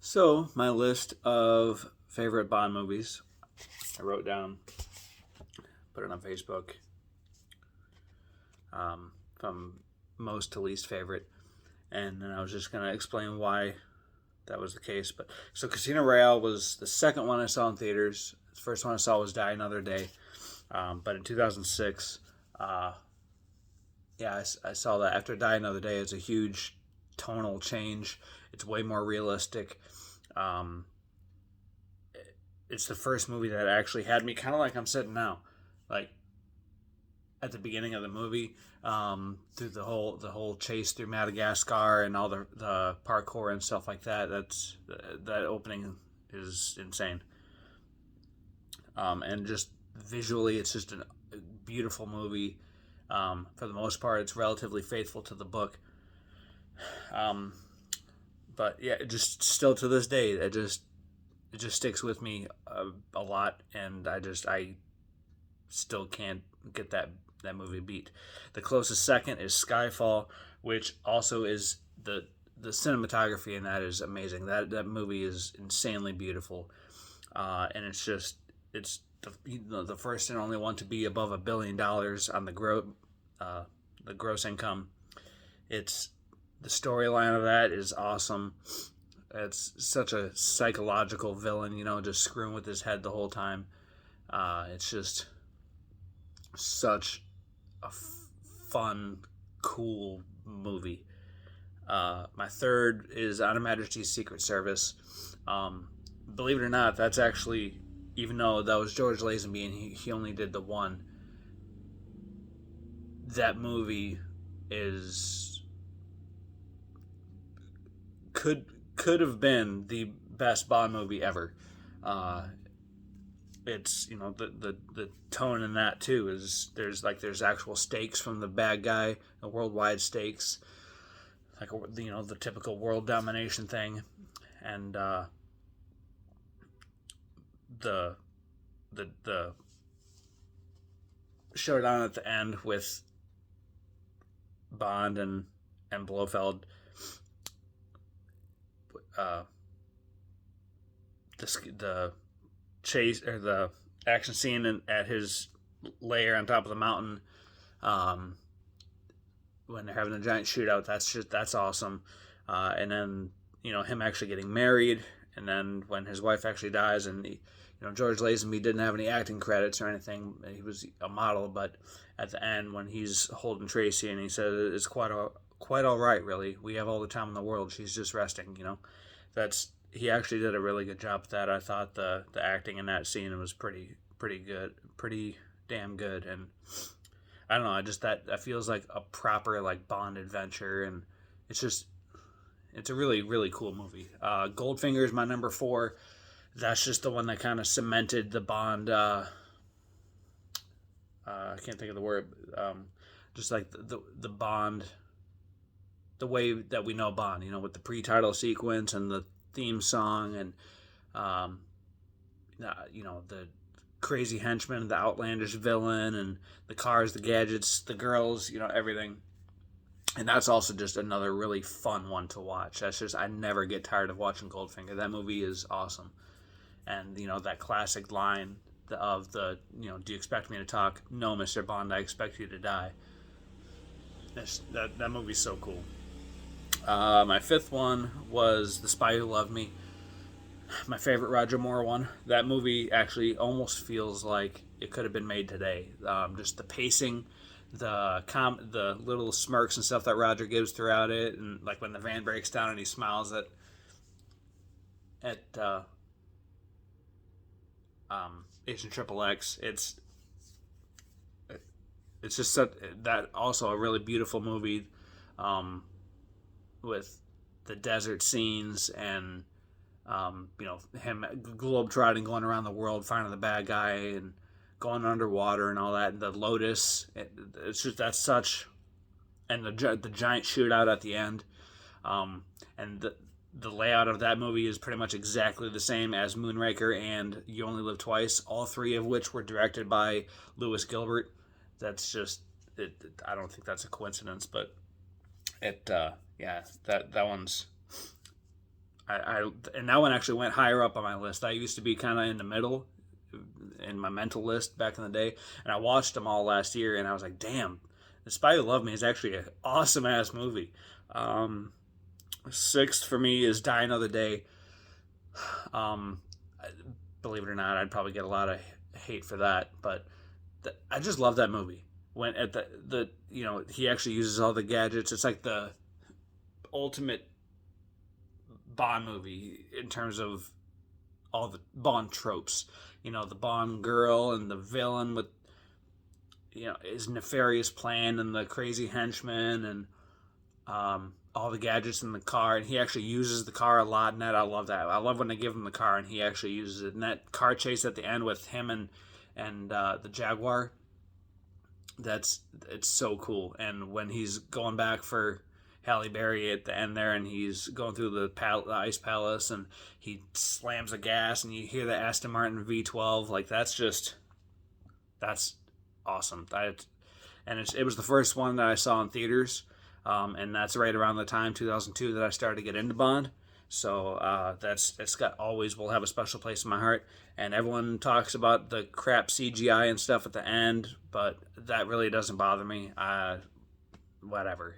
So, my list of favorite Bond movies, I wrote down, put it on Facebook, from most to least favorite, and then I was just going to explain why that was the case. But so, Casino Royale was the second one I saw in theaters. The first one I saw was Die Another Day, but in 2006, uh, yeah, I saw that after Die Another Day. It's a huge tonal change. It's way more realistic. Um, it's the first movie that actually had me kind of like I'm sitting now, like at the beginning of the movie, through the whole chase through Madagascar and all the parkour and stuff like that. That opening is insane, and just visually, it's just a beautiful movie. For the most part, it's relatively faithful to the book. Um, but yeah, it just still to this day, it just sticks with me a lot, and I still can't get that movie beat. The closest second is Skyfall, which also is the cinematography in that is amazing. That movie is insanely beautiful, and it's the first and only one to be above $1 billion on the gross income. It's the storyline of that is awesome. It's such a psychological villain, just screwing with his head the whole time. It's just such a fun, cool movie. My third is On Her Majesty's Secret Service. Believe it or not, that's actually, even though that was George Lazenby and he only did the one, that movie is could could have been the best Bond movie ever. Uh, it's the tone in that too is there's actual stakes from the bad guy, the worldwide stakes, like the typical world domination thing, and the the showdown at the end with Bond and Blofeld. Uh, the chase or the action scene at his lair on top of the mountain, um, when they're having a giant shootout. That's awesome. And then him actually getting married, and then when his wife actually dies, and George Lazenby didn't have any acting credits or anything. He was a model, but at the end when he's holding Tracy and he says it's quite all right, really. We have all the time in the world. She's just resting. That's he actually did a really good job with that. I thought the acting in that scene was pretty good, pretty damn good, and I don't know. I just that feels like a proper like Bond adventure, and it's just it's a really really cool movie. Goldfinger is my number four. That's just the one that kind of cemented the Bond. I can't think of the word. Just like the Bond, the way that we know Bond. With the pre-title sequence and the theme song, and um, the crazy henchman, the outlandish villain, and the cars, the gadgets, the girls, everything. And that's also just another really fun one to watch. That's just I never get tired of watching Goldfinger. That movie is awesome. And that classic line of do you expect me to talk? No, Mr. Bond, I expect you to die. That movie's so cool. My fifth one was The Spy Who Loved Me. My favorite Roger Moore one. That movie actually almost feels like it could have been made today. Just the pacing, the little smirks and stuff that Roger gives throughout it, and like when the van breaks down and he smiles at Agent Triple X. It's just that also a really beautiful movie, um, with the desert scenes and him globetrotting, going around the world, finding the bad guy and going underwater and all that. And the Lotus, it's just that's such, and the giant shootout at the end, and the layout of that movie is pretty much exactly the same as Moonraker and You Only Live Twice, all three of which were directed by Lewis Gilbert. That's just I don't think that's a coincidence, but yeah, that one's And that one actually went higher up on my list. I used to be kind of in the middle in my mental list back in the day, and I watched them all last year, and I was like, damn, The Spy Who Loved Me is actually an awesome ass movie. Um, Sixth for me is Die Another Day. Um, Believe it or not, I'd probably get a lot of hate for that, but I just love that movie. When at the he actually uses all the gadgets. It's like the ultimate Bond movie in terms of all the Bond tropes. The Bond girl and the villain with his nefarious plan and the crazy henchman and all the gadgets in the car, and he actually uses the car a lot in that. I love that. I love when they give him the car and he actually uses it. And that car chase at the end with him and the Jaguar, it's so cool. And when he's going back for Halle Berry at the end there, and he's going through the ice palace, and he slams the gas, and you hear the Aston Martin V12, like that's awesome. It was the first one that I saw in theaters. And that's right around the time 2002 that I started to get into Bond. So it's got always will have a special place in my heart. And everyone talks about the crap CGI and stuff at the end, but that really doesn't bother me. Whatever.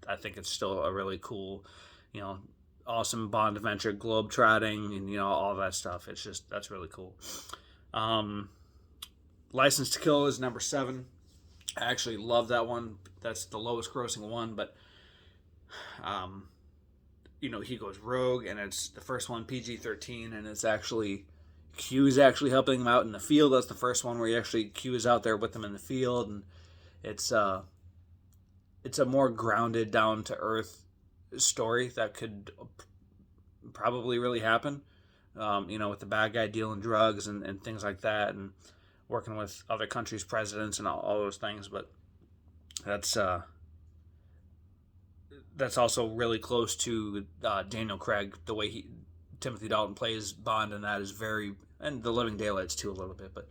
I think it's still a really cool, awesome Bond adventure, globetrotting, and all that stuff. That's really cool. License to Kill is number 7. I actually love that one. That's the lowest grossing one, but he goes rogue, and it's the first one PG-13, and it's actually Q's actually helping him out in the field. That's the first one where Q is out there with them in the field, and it's a more grounded, down to earth story that could probably really happen. With the bad guy dealing drugs and things like that, and working with other countries' presidents and all those things, but that's also really close to Daniel Craig. The way Timothy Dalton plays Bond, and that is and the Living Daylights too a little bit, but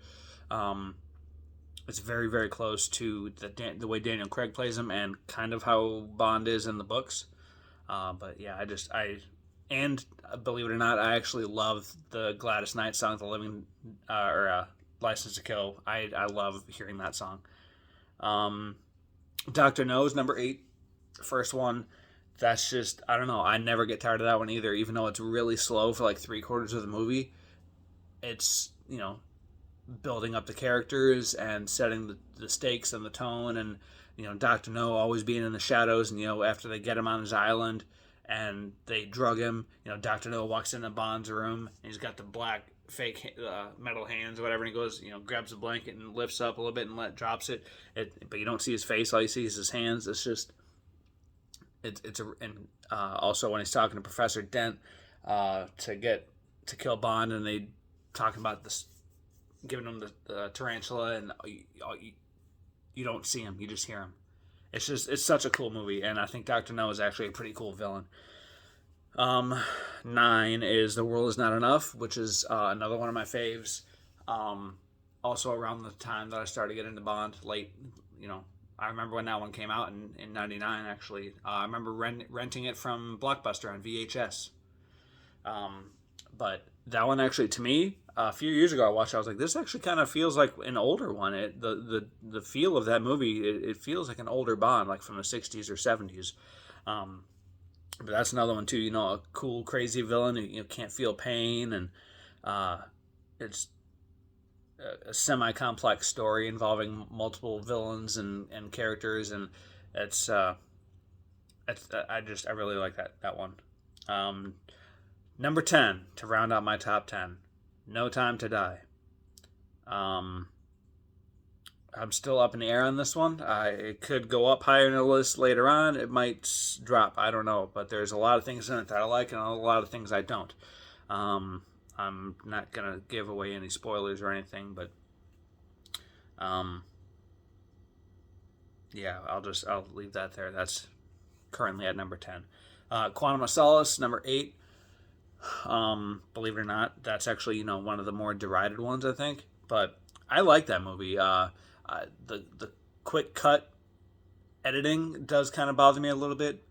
it's very, very close to the way Daniel Craig plays him, and kind of how Bond is in the books. But yeah, and believe it or not, I actually love the Gladys Knight song, "The Living" or "License to Kill." I love hearing that song. Dr. No's number 8, first one. That's just, I don't know. I never get tired of that one either, even though it's really slow for like 3/4 of the movie. It's, building up the characters and setting the stakes and the tone, and, Dr. No always being in the shadows, and, after they get him on his island and they drug him, Dr. No walks into Bond's room, and he's got the black fake metal hands or whatever, and he goes, grabs a blanket and lifts up a little bit and drops it. But you don't see his face, all you see is his hands. It's just, also when he's talking to Professor Dent to kill Bond, and they talking about this, giving him the tarantula, and you don't see him, you just hear him. It's such a cool movie, and I think Dr. No is actually a pretty cool villain. 9 is The World Is Not Enough, which is another one of my faves. Also around the time that I started getting into Bond, late, I remember when that one came out in 99, actually. I remember renting it from Blockbuster on VHS. But that one actually, to me, a few years ago I watched it, I was like, this actually kind of feels like an older one. The feel of that movie, it feels like an older Bond, like from the 60s or 70s. But that's another one too, a cool, crazy villain who can't feel pain, and it's a semi-complex story involving multiple villains and characters, and I really like that one. Number 10 to round out my top 10, No Time to Die. I'm still up in the air on this one. It could go up higher in the list later on. It might drop. I don't know. But there's a lot of things in it that I like, and a lot of things I don't. I'm not going to give away any spoilers or anything, but yeah, I'll leave that there. That's currently at number 10. Quantum of Solace, number 8. Believe it or not, that's actually, one of the more derided ones, I think. But I like that movie. The quick cut editing does kind of bother me a little bit.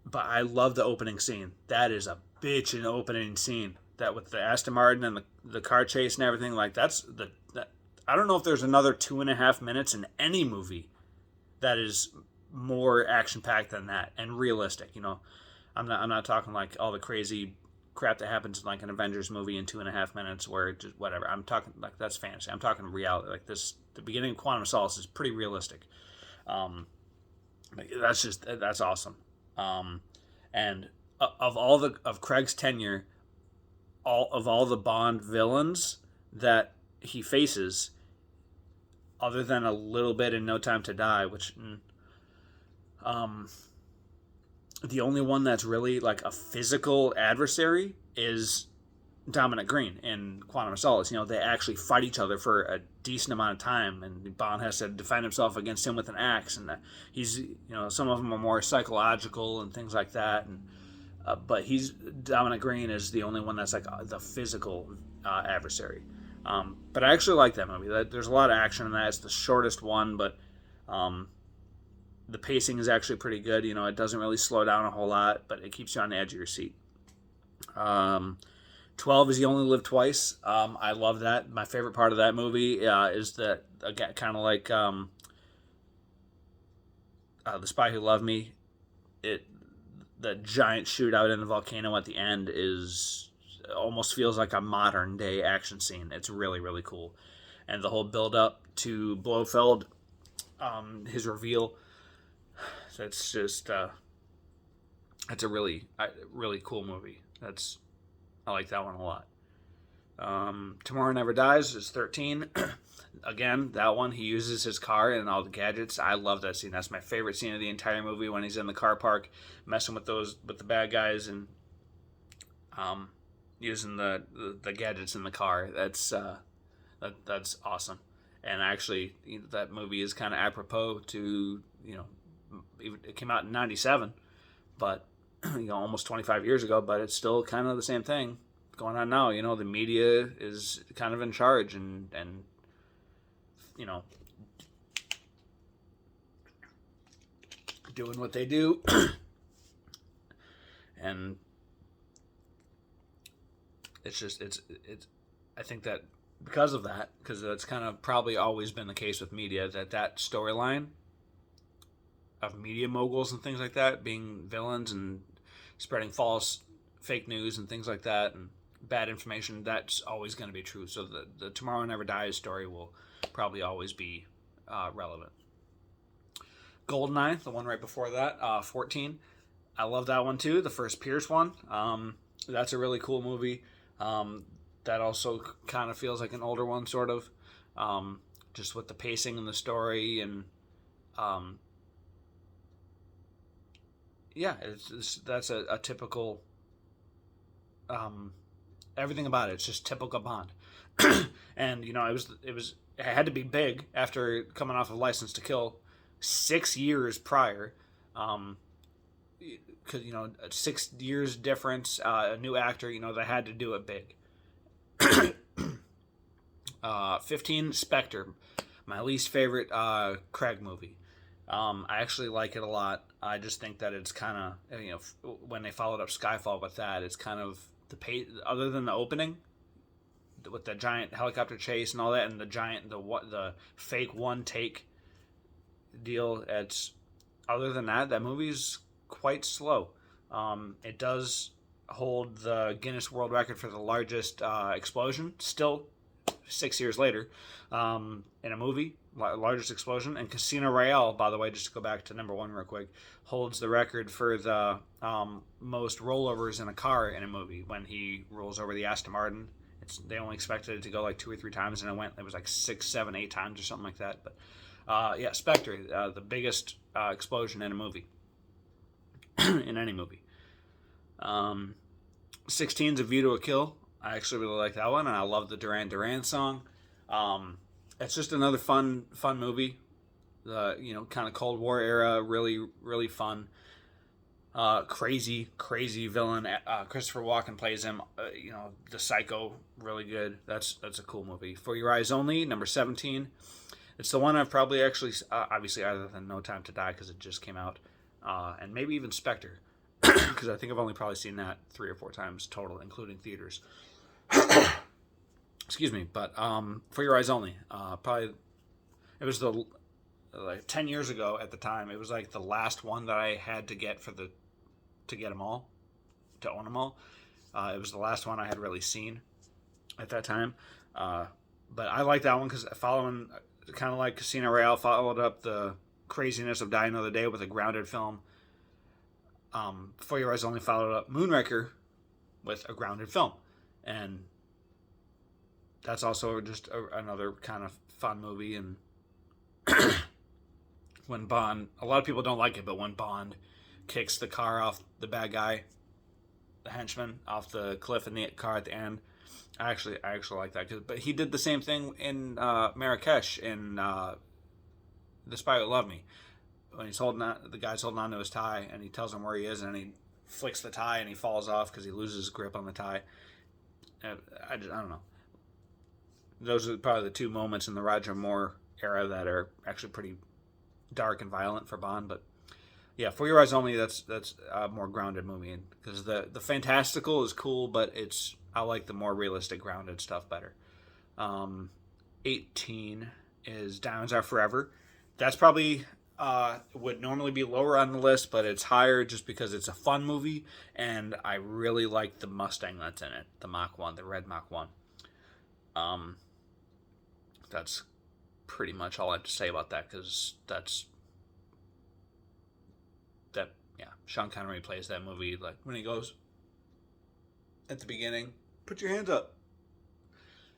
but I love the opening scene. That is a bitchin' opening scene. That with the Aston Martin and the car chase and everything, like I don't know if there's another 2.5 minutes in any movie that is more action packed than that and realistic. I'm not talking like all the crazy crap that happens in like an Avengers movie in 2.5 minutes where it just whatever. I'm talking like that's fantasy. I'm talking reality. Like this, the beginning of Quantum of Solace is pretty realistic. Um, that's awesome. And of all of Craig's tenure, all the Bond villains that he faces, other than a little bit in No Time to Die, which um, the only one that's really like a physical adversary is Dominic Green in Quantum of Solace. They actually fight each other for a decent amount of time, and Bond has to defend himself against him with an axe. And he's, some of them are more psychological and things like that. And but Dominic Green is the only one that's like the physical adversary. But I actually like that movie. There's a lot of action in that. It's the shortest one, but the pacing is actually pretty good. It doesn't really slow down a whole lot, but it keeps you on the edge of your seat. 12 is You Only Live Twice. I love that. My favorite part of that movie is that, again, kind of like The Spy Who Loved Me. The giant shootout in the volcano at the end almost feels like a modern day action scene. It's really, really cool. And the whole build up to Blofeld, his reveal, that's just it's a really cool movie. I like that one a lot. Tomorrow Never Dies is 13. Again, that one, he uses his car and all the gadgets. I love that scene. That's my favorite scene of the entire movie, when he's in the car park messing with the bad guys and using the gadgets in the car. That's awesome. And actually, that movie is kind of apropos to, it came out in 97, but almost 25 years ago, but it's still kind of the same thing going on now. The media is kind of in charge and doing what they do. And it's I think that because of that, because that's kind of probably always been the case with media, that storyline of media moguls and things like that being villains and spreading fake news and things like that and bad information, that's always going to be true. So the Tomorrow Never Dies story will probably always be relevant. Goldeneye, the one right before that, 14. I love that one too, the first Pierce one. That's a really cool movie. That also kind of feels like an older one, sort of. Just with the pacing and the story and yeah, that's a typical. Everything about it's just typical Bond, and it had to be big after coming off of License to Kill, 6 years prior, because 6 years difference, a new actor, they had to do it big. 15, Spectre, my least favorite Craig movie. I actually like it a lot. I just think that it's kind of, when they followed up Skyfall with that, it's kind of other than the opening with the giant helicopter chase and all that, and the fake one take deal. Other than that movie's quite slow. It does hold the Guinness World Record for the largest explosion still 6 years later in a movie. Largest explosion. And Casino Royale, by the way, just to go back to number one real quick, holds the record for the most rollovers in a car in a movie when he rolls over the Aston Martin. They only expected it to go like 2 or 3 times, and it was like 6, 7, 8 times or something like that. But yeah, Spectre, the biggest explosion in a movie, in any movie. 16's A View to a Kill. I actually really like that one, and I love the Duran Duran song. It's just another fun movie. Kind of Cold War era, really, really fun. Crazy villain. Christopher Walken plays him. The Psycho, really good. That's a cool movie. For Your Eyes Only, number 17. It's the one I've probably actually, obviously, other than No Time to Die because it just came out, and maybe even Spectre. because I think I've only probably seen that 3 or 4 times total, including theaters. Excuse me, but For Your Eyes Only, probably it was the like 10 years ago at the time. It was like the last one that I had to get to get them all, to own them all. It was the last one I had really seen at that time. But I like that one because following, kind of like Casino Royale, followed up the craziness of Die Another Day with a grounded film. For Your Eyes Only followed up Moonraker with a grounded film. And that's also just another kind of fun movie. And when Bond, a lot of people don't like it, but when Bond kicks the car off the bad guy, the henchman, off the cliff in the car at the end, I actually like that. But he did the same thing in Marrakesh in The Spy Who Loved Me. When he's the guy's holding on to his tie, and he tells him where he is, and he flicks the tie, and he falls off because he loses his grip on the tie. I don't know. Those are probably the 2 moments in the Roger Moore era that are actually pretty dark and violent for Bond. But yeah, For Your Eyes Only, that's a more grounded movie, because the fantastical is cool, but I like the more realistic, grounded stuff better. 18 is Diamonds Are Forever. That's probably would normally be lower on the list, but it's higher just because it's a fun movie, and I really like the Mustang that's in it, the Mach 1, the red Mach 1. That's pretty much all I have to say about that, because Sean Connery plays that movie, like when he goes at the beginning, put your hands up.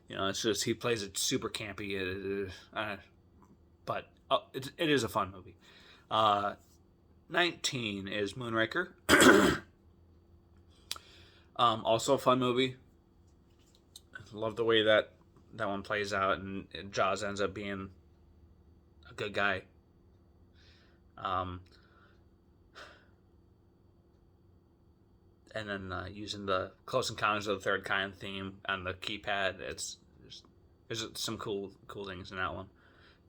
It's just, he plays it super campy, but it is a fun movie. 19 is Moonraker. Also a fun movie. Love the way that one plays out, and Jaws ends up being a good guy. And then using the Close Encounters of the Third Kind theme on the keypad, there's some cool things in that one.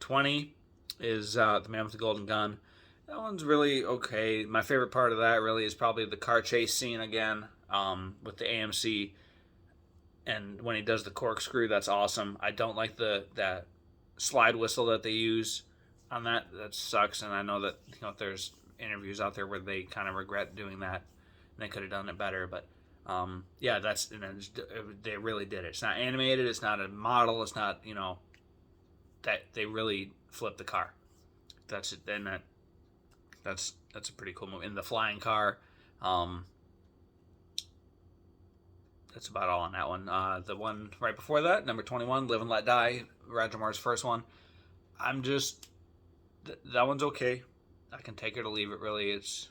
20 is The Man with the Golden Gun. That one's really okay. My favorite part of that really is probably the car chase scene again, with the AMC, and when he does the corkscrew, that's awesome. I don't like that slide whistle that they use on that. That sucks, and I know that there's interviews out there where they kind of regret doing that. They could have done it better, but yeah, they really did it. It's not animated. It's not a model. It's not that they really flipped the car. That's it. Then that's a pretty cool movie. In the flying car, that's about all on that one. The one right before that, number 21, Live and Let Die, Roger Moore's first one. That one's okay. I can take it or leave it. Really, it's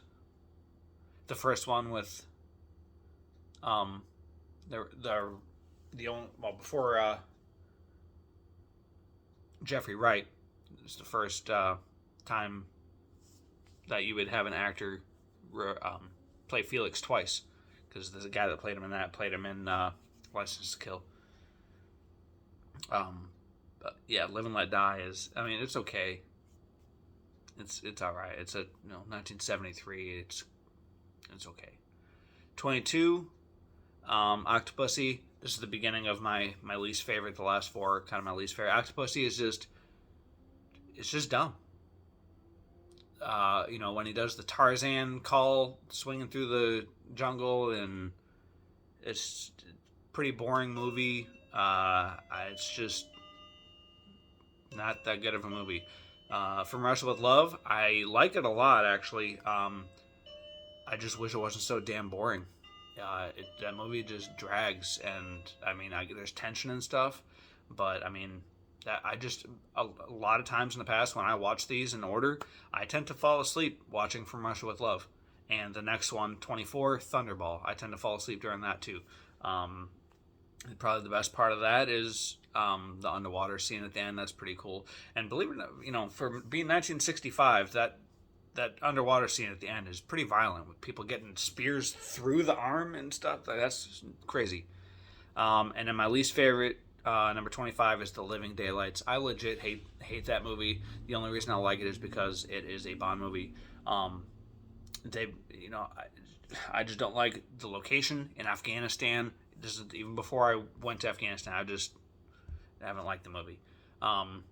the first one with before Jeffrey Wright. It's the first time that you would have an actor play Felix twice, because there's a guy that played him in License to Kill. But yeah, Live and Let Die it's okay. It's all right. It's 1973. It's okay. 22, Octopussy. This is the beginning of my least favorite. The last 4 are kind of my least favorite. Octopussy is just dumb. When he does the Tarzan call, swinging through the jungle, and it's a pretty boring movie. It's just not that good of a movie. From Russia with Love, I like it a lot, actually. I just wish it wasn't so damn boring. That movie just drags, and there's tension and stuff, but a lot of times in the past when I watch these in order, I tend to fall asleep watching From Russia with Love. And the next one, 24, Thunderball, I tend to fall asleep during that too. Probably the best part of that is the underwater scene at the end. That's pretty cool. And believe it or not, for being 1965, that underwater scene at the end is pretty violent, with people getting spears through the arm and stuff. That's crazy. And then my least favorite, number 25, is The Living Daylights. I legit hate that movie. The only reason I like it is because it is a Bond movie. I just don't like the location in Afghanistan. This is even before I went to Afghanistan. I haven't liked the movie. Um,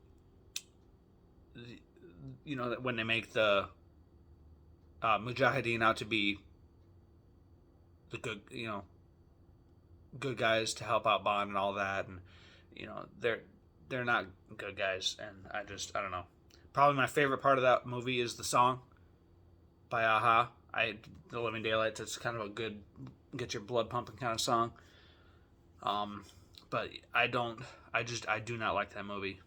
when they make the Mujahideen out to be the good, good guys to help out Bond and all that, and they're not good guys, and I don't know. Probably my favorite part of that movie is the song by Aha. The Living Daylights. It's kind of a good, get your blood pumping kind of song. But I don't. I do not like that movie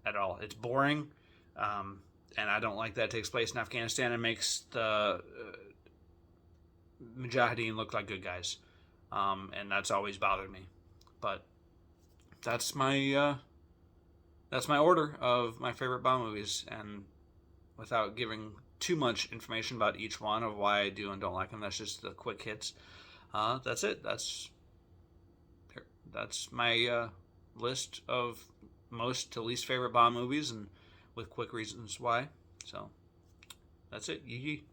at all. It's boring, and I don't like that it takes place in Afghanistan and makes the Mujahideen look like good guys, and that's always bothered me. But that's my order of my favorite Bond movies, and without giving too much information about each one of why I do and don't like them, that's just the quick hits. That's it. That's my list of most to least favorite Bond movies, and with quick reasons why. So that's it. Yee yee.